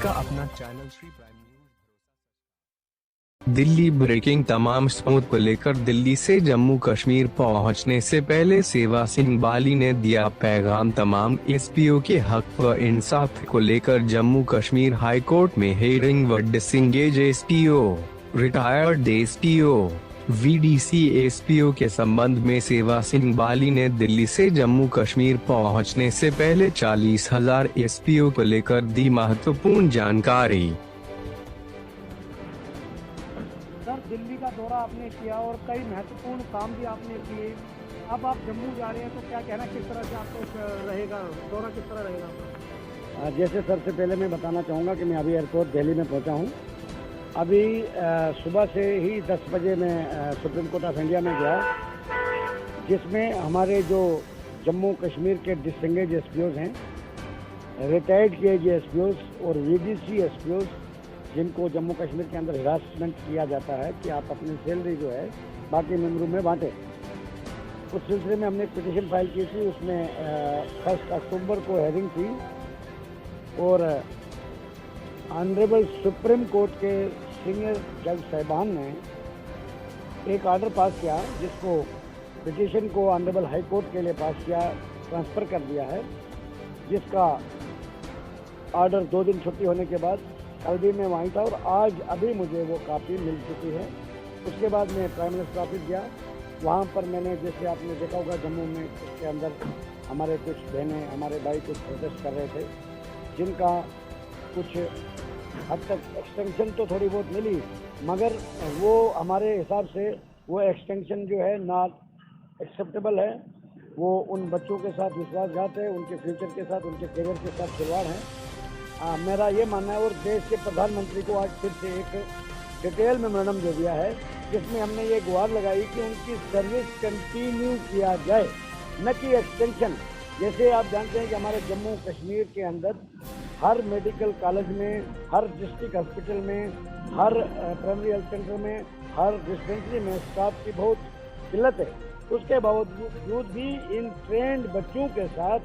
आपका अपना channel Shri prime news. Delhi breaking तमाम स्मूथ को लेकर दिल्ली से जम्मू कश्मीर पहुंचने से पहले सेवा सिंह बाली ने दिया पैगाम। तमाम एसपीओ के हक व इंसाफ को लेकर जम्मू कश्मीर हाई कोर्ट में हेयरिंग व disengage SPO, retired SPO, VDC SPO के संबंध में सेवा सिंह बाली ने दिल्ली से जम्मू कश्मीर पहुंचने से पहले 40,000 एसपीओ को लेकर दी महत्वपूर्ण जानकारी। सर, दिल्ली का दौरा आपने किया और कई महत्वपूर्ण काम भी आपने किए। अब आप जम्मू जा रहे हैं तो क्या कहना, किस तरह से आपको रहेगा दौरा, किस तरह रहेगा? जैसे सबसे पहले मैं बताना चाहूँगा कि मैं अभी एयरपोर्ट दिल्ली में पहुँचा हूँ। अभी सुबह से ही 10 बजे मैं सुप्रीम कोर्ट ऑफ इंडिया में गया, जिसमें हमारे जो जम्मू कश्मीर के डिसंगेज एसपीओज हैं, रिटायर्ड किए गए एसपीओज और वीडीसी एसपीओज, जिनको जम्मू कश्मीर के अंदर हिरासमेंट किया जाता है कि आप अपनी सैलरी जो है बाकी मेंबरों में बांटें, उस सिलसिले में हमने एक पिटीशन फाइल की थी। उसमें 1 अक्टूबर को हेयरिंग थी और ऑनरेबल सुप्रीम कोर्ट के सीनियर जज साहिबान ने एक ऑर्डर पास किया, जिसको पिटीशन को ऑनरेबल हाई कोर्ट के लिए पास किया, ट्रांसफ़र कर दिया है, जिसका ऑर्डर 2 दिन छुट्टी होने के बाद कल भी मैं वहीं था और आज अभी मुझे वो कापी मिल चुकी है। उसके बाद मैं प्राइम मिनिस्टर ऑफिस गया। वहाँ पर मैंने, जैसे आपने देखा होगा, जम्मू में उसके अंदर हमारे कुछ बहनें, हमारे भाई कुछ प्रोटेस्ट कर रहे थे, जिनका कुछ हद तक एक्सटेंशन तो थोड़ी बहुत मिली, मगर वो हमारे हिसाब से वो एक्सटेंशन जो है नॉट एक्सेप्टेबल है। वो उन बच्चों के साथ विश्वासघात है, उनके फ्यूचर के साथ, उनके करियर के साथ खिलवाड़ है। मेरा ये मानना है। और देश के प्रधानमंत्री को आज फिर से एक डिटेल मेमोरेंडम दे दिया है, जिसमें हमने ये गुहार लगाई कि उनकी सर्विस कंटिन्यू किया जाए, न कि एक्सटेंशन। जैसे आप जानते हैं कि हमारे जम्मू कश्मीर के अंदर हर मेडिकल कॉलेज में, हर डिस्ट्रिक्ट हॉस्पिटल में, हर प्राइमरी हेल्थ सेंटर में, हर डिस्पेंसरी में स्टाफ की बहुत किल्लत है। उसके बावजूद भी इन ट्रेंड बच्चों के साथ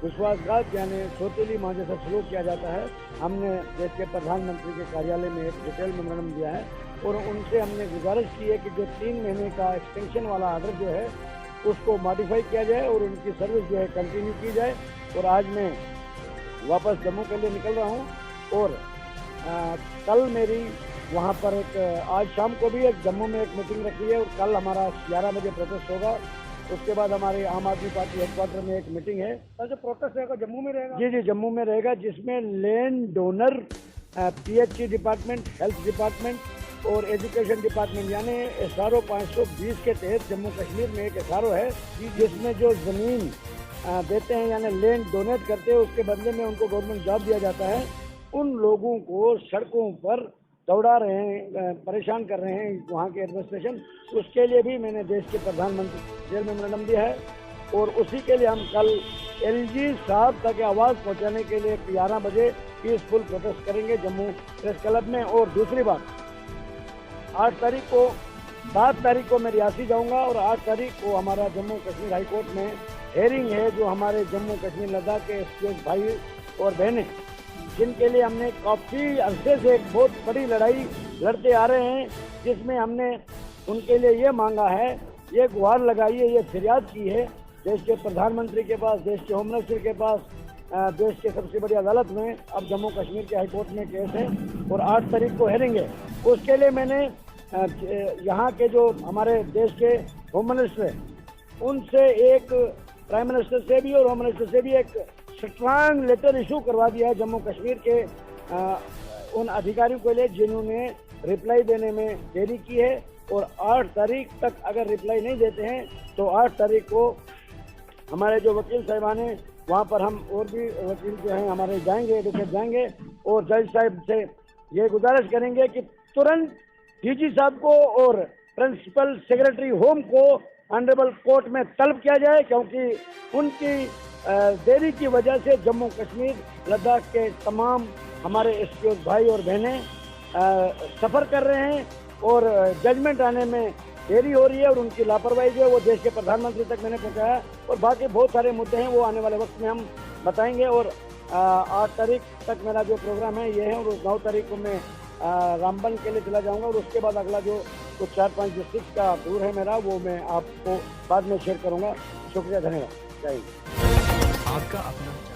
विश्वासघात यानी सौतेली माँ जैसा सलूक किया जाता है। हमने देश के प्रधानमंत्री के कार्यालय में एक डिटेल मेमोरेंडम दिया है और उनसे हमने गुजारिश की है कि जो 3 महीने का एक्सटेंशन वाला ऑर्डर जो है उसको मॉडिफाई किया जाए और उनकी सर्विस जो है कंटिन्यू की जाए। और आज मैं वापस जम्मू के लिए निकल रहा हूँ और कल मेरी वहाँ पर आज शाम को भी एक जम्मू में एक मीटिंग रखी है और कल हमारा 11 बजे प्रोटेस्ट होगा। उसके बाद हमारे आम आदमी पार्टी हेडक्वार्टर में एक मीटिंग है। सर, जो प्रोटेस्ट रहेगा जम्मू में रहेगा? जी, जम्मू में रहेगा, जिसमें land donor, PHE department, health department और एजुकेशन डिपार्टमेंट यानी SRO 520 के तहत जम्मू कश्मीर में एक SRO है, जिसमें जो ज़मीन देते हैं यानी लैंड डोनेट करते हैं, उसके बदले में उनको गवर्नमेंट जॉब दिया जाता है। उन लोगों को सड़कों पर दौड़ा रहे हैं, परेशान कर रहे हैं वहाँ के एडमिनिस्ट्रेशन। उसके लिए भी मैंने देश के प्रधानमंत्री से मेमोरेंडम दिया है और उसी के लिए हम कल LG साहब तक आवाज़ पहुँचाने के लिए 11 बजे पीसफुल प्रोटेस्ट करेंगे जम्मू प्रेस क्लब में। और दूसरी बात, 7 तारीख को मैं रियासी जाऊँगा और 8 तारीख को हमारा जम्मू कश्मीर हाई कोर्ट में हेयरिंग है, जो हमारे जम्मू कश्मीर लद्दाख के एसपीओ भाई और बहनें, जिनके लिए हमने काफ़ी अरसे से एक बहुत बड़ी लड़ाई लड़ते आ रहे हैं, जिसमें हमने उनके लिए ये मांगा है, ये गुहार लगाई है, ये फरियाद की है देश के प्रधानमंत्री के पास, देश के होम मिनिस्टर के पास, देश के सबसे बड़ी अदालत में। अब जम्मू कश्मीर के हाई कोर्ट में केस है और 8 तारीख को हेयरिंग है। उसके लिए मैंने यहाँ के जो हमारे देश के होम मिनिस्टर हैं, उनसे एक, प्राइम मिनिस्टर से भी और होम मिनिस्टर से भी एक स्ट्रांग लेटर इशू करवा दिया है जम्मू कश्मीर के उन अधिकारियों के लिए जिन्होंने रिप्लाई देने में देरी की है। और 8 तारीख तक अगर रिप्लाई नहीं देते हैं तो 8 तारीख को हमारे जो वकील साहिबान हैं वहाँ पर हम और भी वकील जो हैं हमारे जाएंगे, एडवोकेट जाएंगे और जज साहब से ये गुजारिश करेंगे कि तुरंत DG साहब को और प्रिंसिपल सेक्रेटरी होम को ऑनरेबल कोर्ट में तलब किया जाए, क्योंकि उनकी देरी की वजह से जम्मू कश्मीर लद्दाख के तमाम हमारे एसपीओ भाई और बहनें सफ़र कर रहे हैं और जजमेंट आने में देरी हो रही है और उनकी लापरवाही जो है वो देश के प्रधानमंत्री तक मैंने पहुंचाया। और बाकी बहुत सारे मुद्दे हैं, वो आने वाले वक्त में हम बताएंगे। और 8 तारीख तक मेरा जो प्रोग्राम है ये है, और 9 तारीख को मैं रामबन के लिए चला जाऊंगा, और उसके बाद अगला जो कुछ 4-5 डिस्ट्रिक्ट का टूर है मेरा, वो मैं आपको बाद में शेयर करूंगा। शुक्रिया, धन्यवाद, जय हिंद। आपका अपना